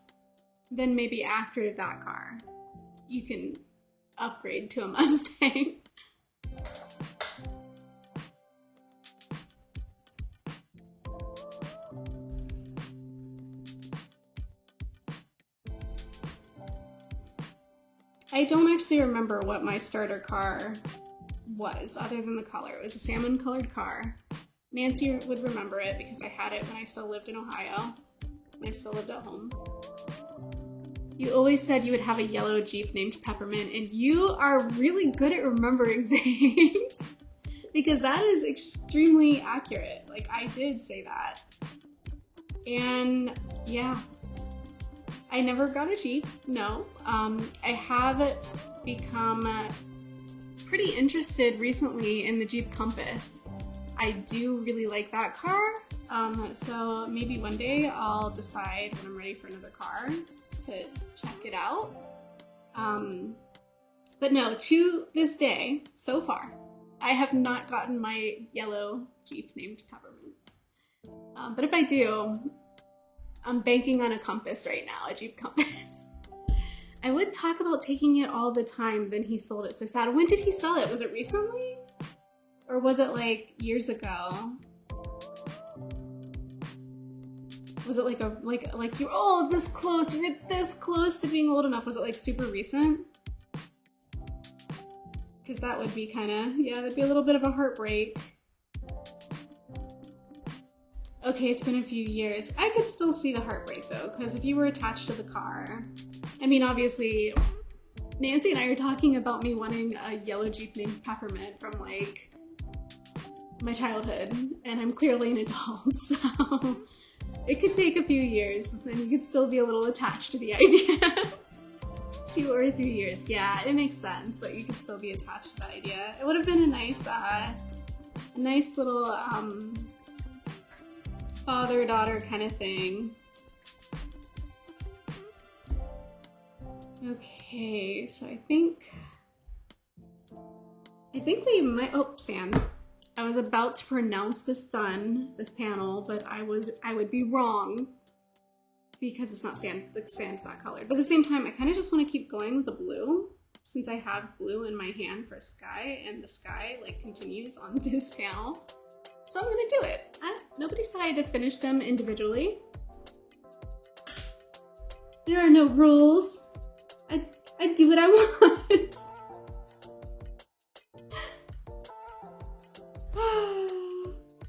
Speaker 2: Then maybe after that car, you can upgrade to a Mustang. I don't actually remember what my starter car was, other than the color. It was a salmon colored car. Nancy would remember it because I had it when I still lived in Ohio. When I still lived at home. You always said you would have a yellow Jeep named Peppermint, and you are really good at remembering things. Because that is extremely accurate. Like, I did say that. And yeah. I never got a Jeep, no. I have become pretty interested recently in the Jeep Compass. I do really like that car, so maybe one day I'll decide when I'm ready for another car to check it out. But no, to this day, so far, I have not gotten my yellow Jeep named Peppermint. But if I do, I'm banking on a Compass right now, a Jeep Compass. I would talk about taking it all the time, then he sold it so sad. When did he sell it? Was it recently? Or was it like years ago? Was it like you're oh this close, you're this close to being old enough? Was it like super recent? Because that would be kinda, yeah, that'd be a little bit of a heartbreak. Okay, it's been a few years. I could still see the heartbreak though, because if you were attached to the car, I mean, obviously, Nancy and I are talking about me wanting a yellow Jeep named Peppermint from like my childhood, and I'm clearly an adult, so it could take a few years, and you could still be a little attached to the idea. 2 or 3 years, yeah, it makes sense that you could still be attached to that idea. It would have been a nice little father-daughter kind of thing. Okay, so I think we might, oh, sand. I was about to pronounce this panel, but I would be wrong because it's not sand, the sand's not colored. But at the same time, I kind of just want to keep going with the blue since I have blue in my hand for sky, and the sky like continues on this panel. So I'm gonna do it. Nobody said I had to finish them individually. There are no rules. I do what I want.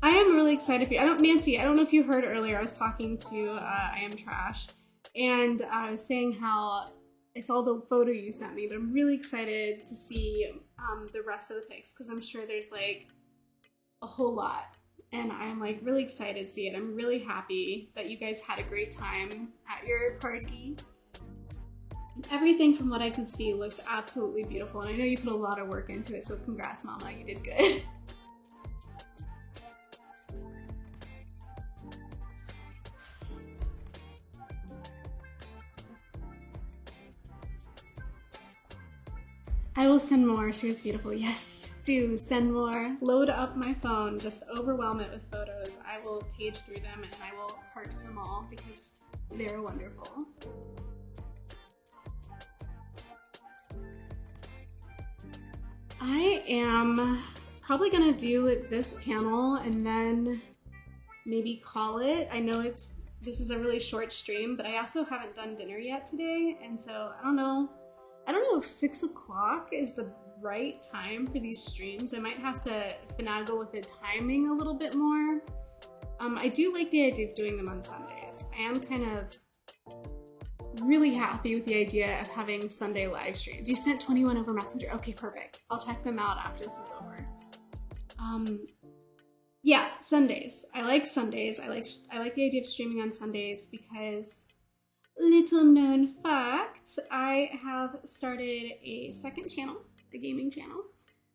Speaker 2: I am really excited for you. Nancy, I don't know if you heard earlier, I was talking to I Am Trash, and I was saying how I saw the photo you sent me, but I'm really excited to see the rest of the pics, because I'm sure there's like a whole lot, and I'm like really excited to see it. I'm really happy that you guys had a great time at your party. Everything from what I could see looked absolutely beautiful, and I know you put a lot of work into it, so congrats, Mama, you did good. I will send more. She was beautiful. Yes, do send more. Load up my phone. Just overwhelm it with photos. I will page through them and I will heart them all because they're wonderful. I am probably gonna do this panel and then maybe call it. I know this is a really short stream, but I also haven't done dinner yet today, and so I don't know if 6 o'clock is the right time for these streams. I might have to finagle with the timing a little bit more. I do like the idea of doing them on Sundays. I am kind of really happy with the idea of having Sunday live streams. You sent 21 over Messenger. Okay, perfect. I'll check them out after this is over. Yeah, Sundays. I like Sundays. I like the idea of streaming on Sundays because, little known fact, I have started a second channel, a gaming channel,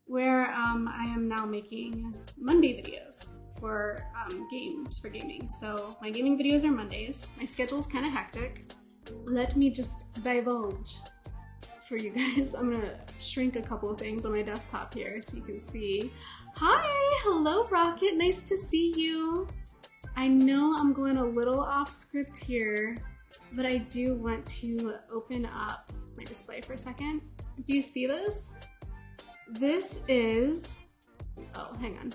Speaker 2: where I am now making Monday videos for games, for gaming. So my gaming videos are Mondays. My schedule is kind of hectic. Let me just divulge for you guys. I'm gonna shrink a couple of things on my desktop here so you can see. Hi, hello Rocket, nice to see you. I know I'm going a little off script here, but I do want to open up my display for a second. Do you see this? This is, oh, hang on,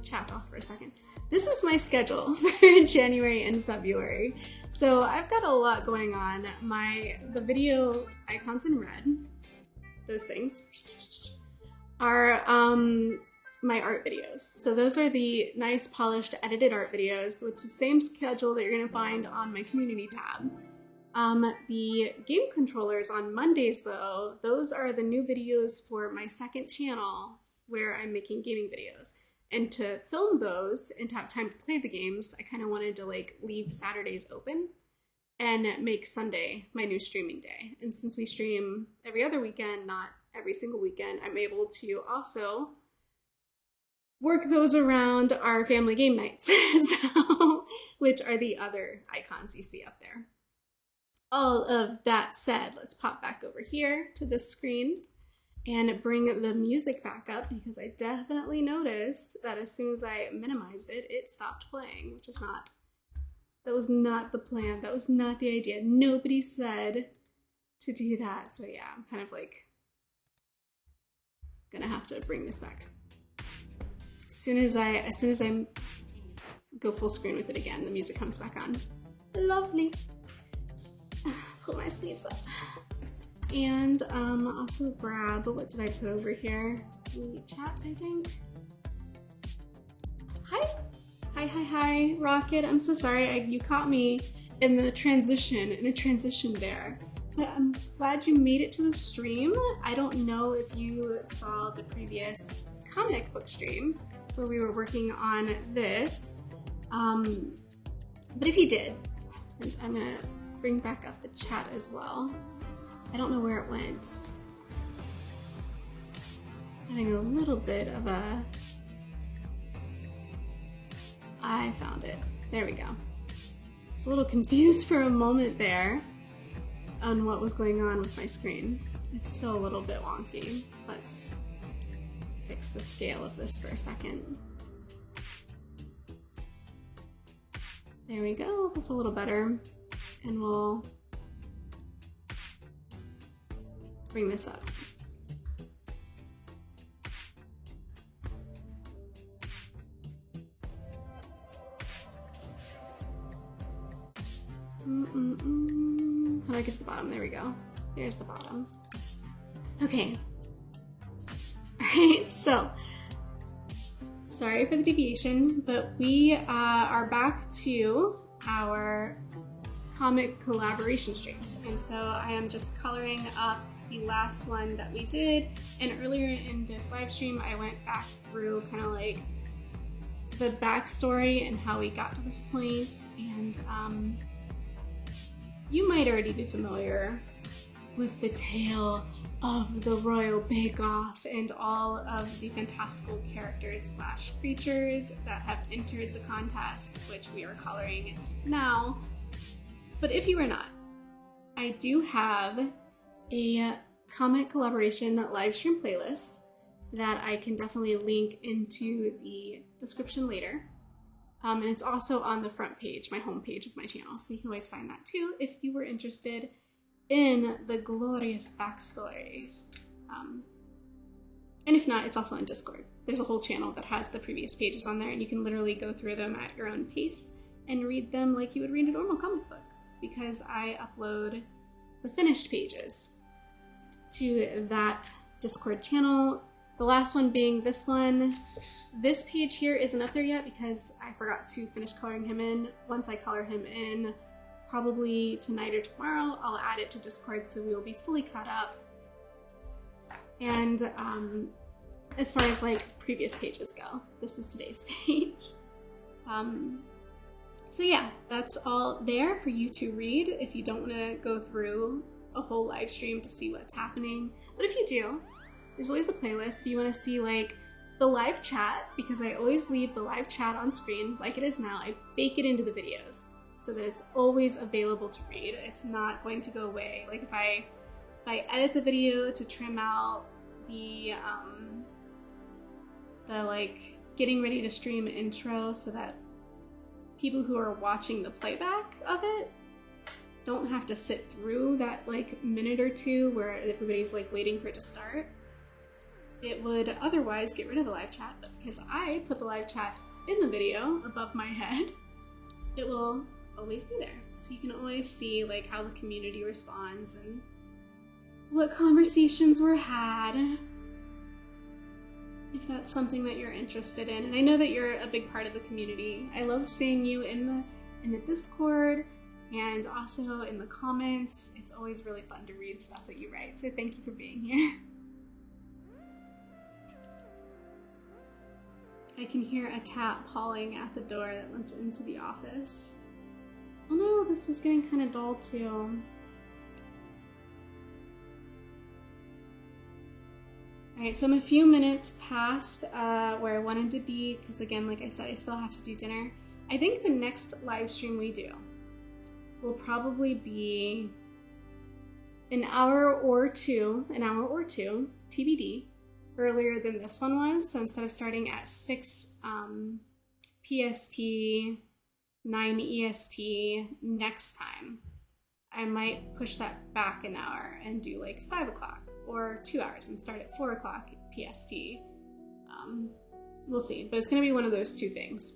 Speaker 2: chat off for a second. This is my schedule for January and February. So I've got a lot going on. The video icons in red, those things, are my art videos. So those are the nice, polished, edited art videos, which is the same schedule that you're gonna find on my community tab. The game controllers on Mondays though, those are the new videos for my second channel where I'm making gaming videos. And to film those and to have time to play the games, I kind of wanted to like leave Saturdays open and make Sunday my new streaming day. And since we stream every other weekend, not every single weekend, I'm able to also work those around our family game nights, so, which are the other icons you see up there. All of that said, let's pop back over here to the screen and bring the music back up because I definitely noticed that as soon as I minimized it, it stopped playing, which is that was not the plan. That was not the idea. Nobody said to do that. So yeah, I'm kind of like gonna have to bring this back. As soon as I go full screen with it again, the music comes back on. Lovely. Pull my sleeves up. And also grab, what did I put over here? The chat, I think. Hi, Rocket. I'm so sorry, you caught me in a transition there. But I'm glad you made it to the stream. I don't know if you saw the previous comic book stream where we were working on this. But if you did, I'm gonna bring back up the chat as well. I don't know where it went. Having a little bit of a... I found it. There we go. I was a little confused for a moment there on what was going on with my screen. It's still a little bit wonky. Let's fix the scale of this for a second. There we go. That's a little better. And we'll bring this up. How do I get to the bottom? There we go. There's the bottom. Okay. Alright, so sorry for the deviation, but we are back to our comic collaboration streams. And so I am just coloring up the last one that we did. And earlier in this live stream, I went back through kind of like the backstory and how we got to this point. And you might already be familiar with the tale of the Royal Bake Off and all of the fantastical characters / creatures that have entered the contest, which we are coloring now. But if you are not, I do have a comment collaboration live stream playlist that I can definitely link into the description later. And it's also on the front page, my home page of my channel, so you can always find that too if you were interested in the glorious backstory. And if not, it's also on Discord. There's a whole channel that has the previous pages on there, and you can literally go through them at your own pace and read them like you would read a normal comic book, because I upload the finished pages to that Discord channel. The last one being this one. This page here isn't up there yet because I forgot to finish coloring him in. Once I color him in, probably tonight or tomorrow, I'll add it to Discord so we will be fully caught up. And as far as like previous pages go, this is today's page. So yeah, that's all there for you to read if you don't want to go through a whole live stream to see what's happening. But if you do, there's always the playlist if you want to see like the live chat, because I always leave the live chat on screen like it is now. I bake it into the videos so that it's always available to read. It's not going to go away. Like if I edit the video to trim out the like getting ready to stream intro so that people who are watching the playback of it don't have to sit through that like minute or two where everybody's like waiting for it to start. It would otherwise get rid of the live chat, but because I put the live chat in the video above my head, it will always be there. So you can always see like how the community responds and what conversations were had, if that's something that you're interested in. And I know that you're a big part of the community. I love seeing you in the Discord and also in the comments. It's always really fun to read stuff that you write, so thank you for being here. I can hear a cat pawing at the door that lets into the office. Oh no, this is getting kind of dull too. Alright, so I'm a few minutes past where I wanted to be, because again, like I said, I still have to do dinner. I think the next live stream we do will probably be an hour or two, TBD, earlier than this one was. So instead of starting at 6 PST, 9 EST next time, I might push that back an hour and do like 5 o'clock or 2 hours and start at 4 o'clock PST. We'll see, but it's going to be one of those two things.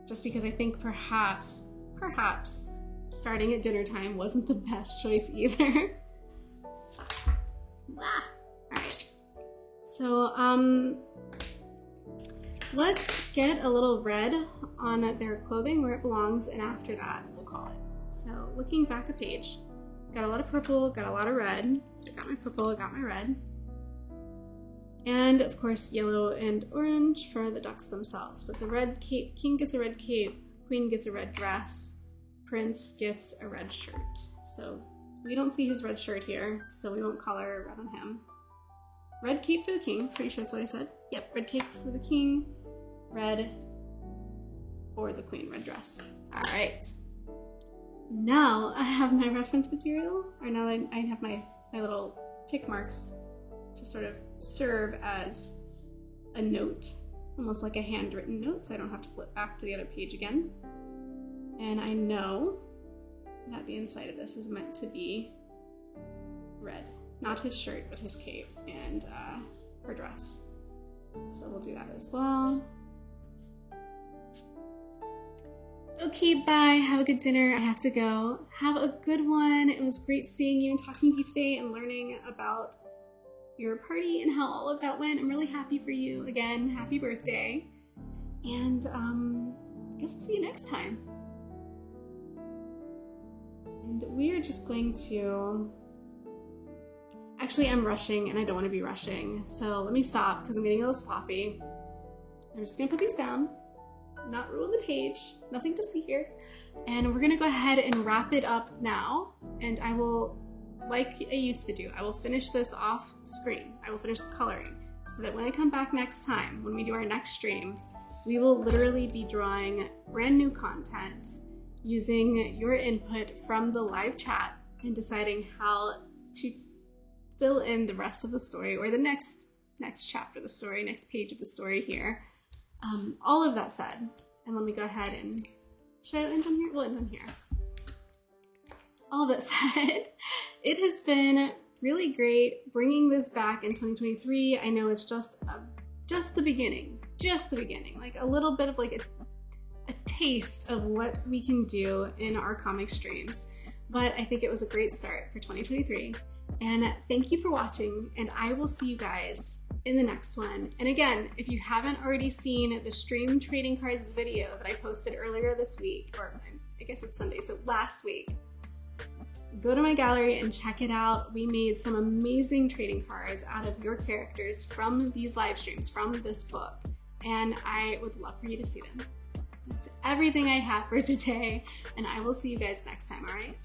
Speaker 2: Just because I think perhaps starting at dinner time wasn't the best choice either. Alright. So, let's get a little red on their clothing where it belongs, and after that, we'll call it. So, looking back a page, got a lot of purple, got a lot of red. So I got my purple, I got my red. And, of course, yellow and orange for the ducks themselves. But the red cape, king gets a red cape, queen gets a red dress, prince gets a red shirt. So, we don't see his red shirt here, so we won't color red on him. Red cape for the king, pretty sure that's what I said. Yep, red cape for the king, red for the queen, red dress. Alright. Now I have my reference material, or now I have my little tick marks to sort of serve as a note, almost like a handwritten note, so I don't have to flip back to the other page again. And I know that the inside of this is meant to be red. Not his shirt, but his cape and her dress. So we'll do that as well. Okay, bye. Have a good dinner. I have to go. Have a good one. It was great seeing you and talking to you today and learning about your party and how all of that went. I'm really happy for you. Again, happy birthday. And I guess I'll see you next time. And we are just going to... Actually, I'm rushing and I don't want to be rushing. So let me stop because I'm getting a little sloppy. I'm just going to put these down. Not ruin the page. Nothing to see here. And we're going to go ahead and wrap it up now. And I will, like I used to do, I will finish this off screen. I will finish the coloring so that when I come back next time, when we do our next stream, we will literally be drawing brand new content using your input from the live chat and deciding how to fill in the rest of the story, or the next chapter of the story, next page of the story here. All of that said, and let me go ahead and, should I end on here? We'll end on here. All of that said, it has been really great bringing this back in 2023. I know it's just the beginning, like a little bit of like a taste of what we can do in our comic streams. But I think it was a great start for 2023. And thank you for watching, and I will see you guys in the next one. And again, if you haven't already seen the stream trading cards video that I posted earlier this week, or I guess it's Sunday, so last week, go to my gallery and check it out. We made some amazing trading cards out of your characters from these live streams, from this book, and I would love for you to see them. That's everything I have for today, and I will see you guys next time, all right?